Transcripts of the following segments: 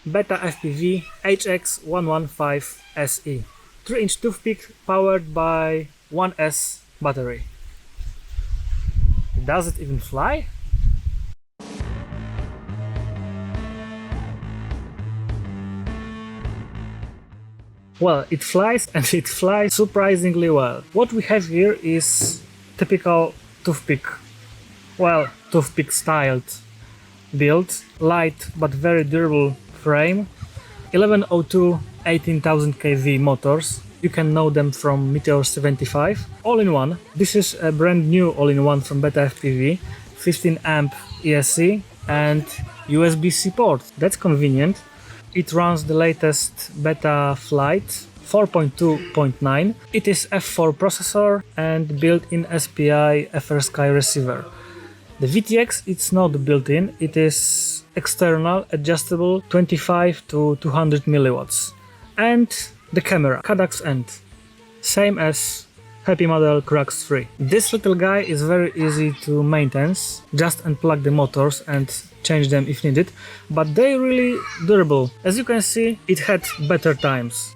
BetaFPV Hx 115 SE. 3-inch toothpick powered by 1S battery. Does it even fly? Well, it flies, and it flies surprisingly well. What we have here is typical toothpick, well, toothpick styled build, light but very durable frame, 1102 18,000 kV motors. You can know them from Meteor 75. All-in-one. This is a brand new all-in-one from BetaFPV, 15 amp ESC and USB-C port. That's convenient. It runs the latest beta flight 4.2.9. It is F4 processor and built-in SPI FrSky receiver. The VTX it's not built-in, it is external, adjustable 25 to 200 milliwatts. And the camera, Caduc's end, same as Happy Model Crux 3. This little guy is very easy to maintain, just unplug the motors and change them if needed, but they're really durable. As you can see, it had better times.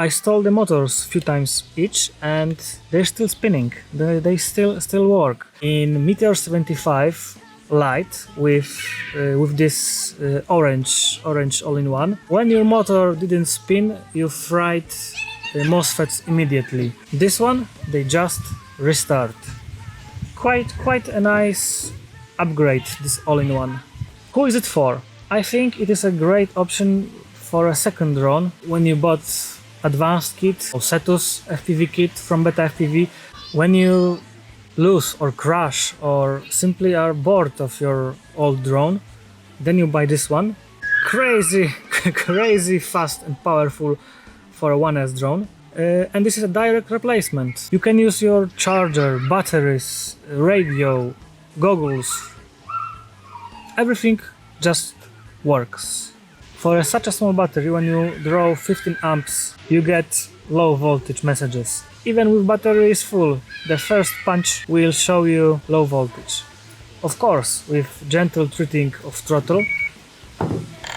I stole the motors a few times each and they're still spinning, they still work. In Meteor 75 Lite with this orange all-in-one, when your motor didn't spin, you fried the MOSFETs immediately. This one, they just restart. Quite a nice upgrade, this all-in-one. Who is it for? I think it is a great option for a second drone when you bought advanced kit or Cetus FPV kit from BetaFPV. When you lose or crash or simply are bored of your old drone, then you buy this one. Crazy fast and powerful for a 1S drone. And this is a direct replacement. You can use your charger, batteries, radio, goggles. Everything just works. For such a small battery, when you draw 15 amps, you get low voltage messages. Even with battery is full, the first punch will show you low voltage. Of course, with gentle treating of throttle.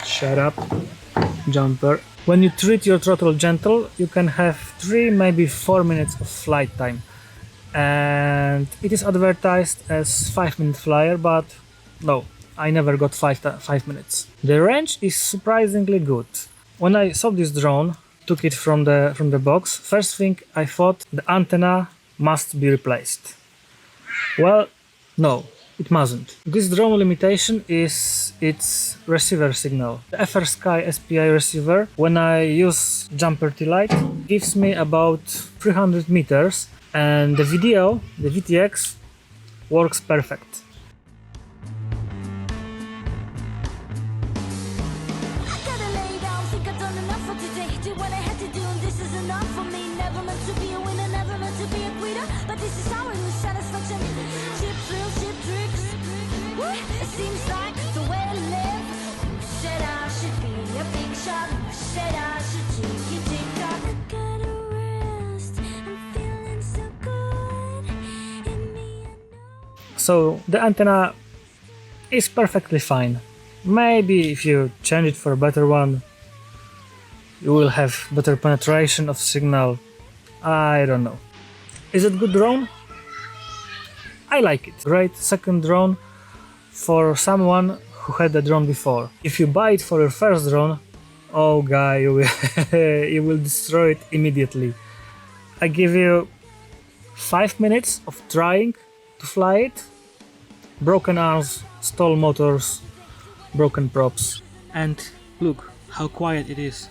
Shut up, jumper. When you treat your throttle gentle, you can have 3, maybe 4 minutes of flight time. And it is advertised as 5-minute flyer, but no. I never got 5 minutes. The range is surprisingly good. When I saw this drone, took it from the box, first thing I thought the antenna must be replaced. Well, no, it mustn't. This drone limitation is its receiver signal. The FrSky SPI receiver, when I use jumper T-Lite, gives me about 300 meters, and the video, the VTX, works perfect. So the antenna is perfectly fine. Maybe if you change it for a better one, you will have better penetration of signal. I don't know. Is it good drone? I like it. Great second drone for someone who had a drone before. If you buy it for your first drone, oh guy, you will destroy it immediately. I give you 5 minutes of trying to fly it. Broken arms, stall motors, broken props, and Look how quiet it is.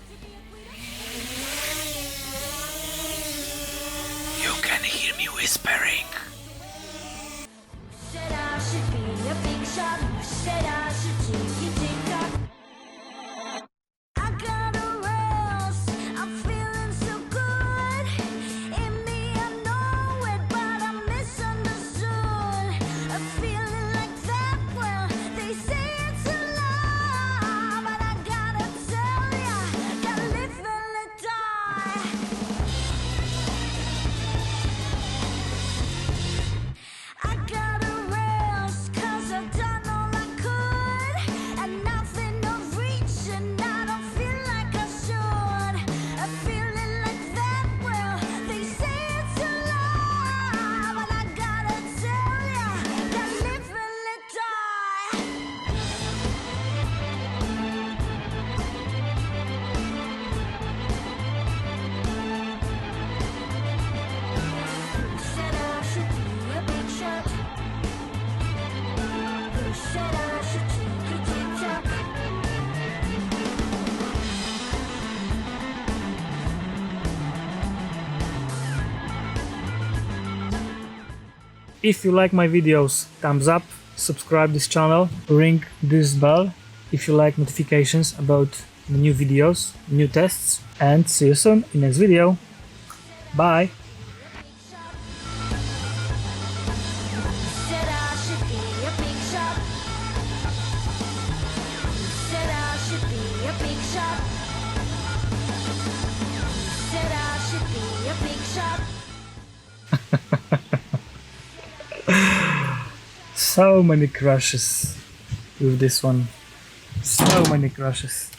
You can hear me whispering. Said I should be a big shot. Said I should take it TikTok. I got a rails. I'm feeling so good. In me, I know it, but I'm misunderstood. A feeling like that. Well, they say it's a lie, but I gotta tell ya, gotta live and let die. I got a rails, 'cause I've done all I could, and nothing of reaching, I don't feel like I should. A feeling like that, well, they say it's a lie, but I gotta tell ya, gotta live and let die. Who said I should be a big shot? Who said I should take a TikTok? If you like my videos, thumbs up, subscribe this channel, ring this bell if you like notifications about the new videos, new tests, and see you soon in next video. Bye! Said I should be a big shot. Said I should be a big shot. Said I should be a big shot. So many crashes with this one. So many crashes.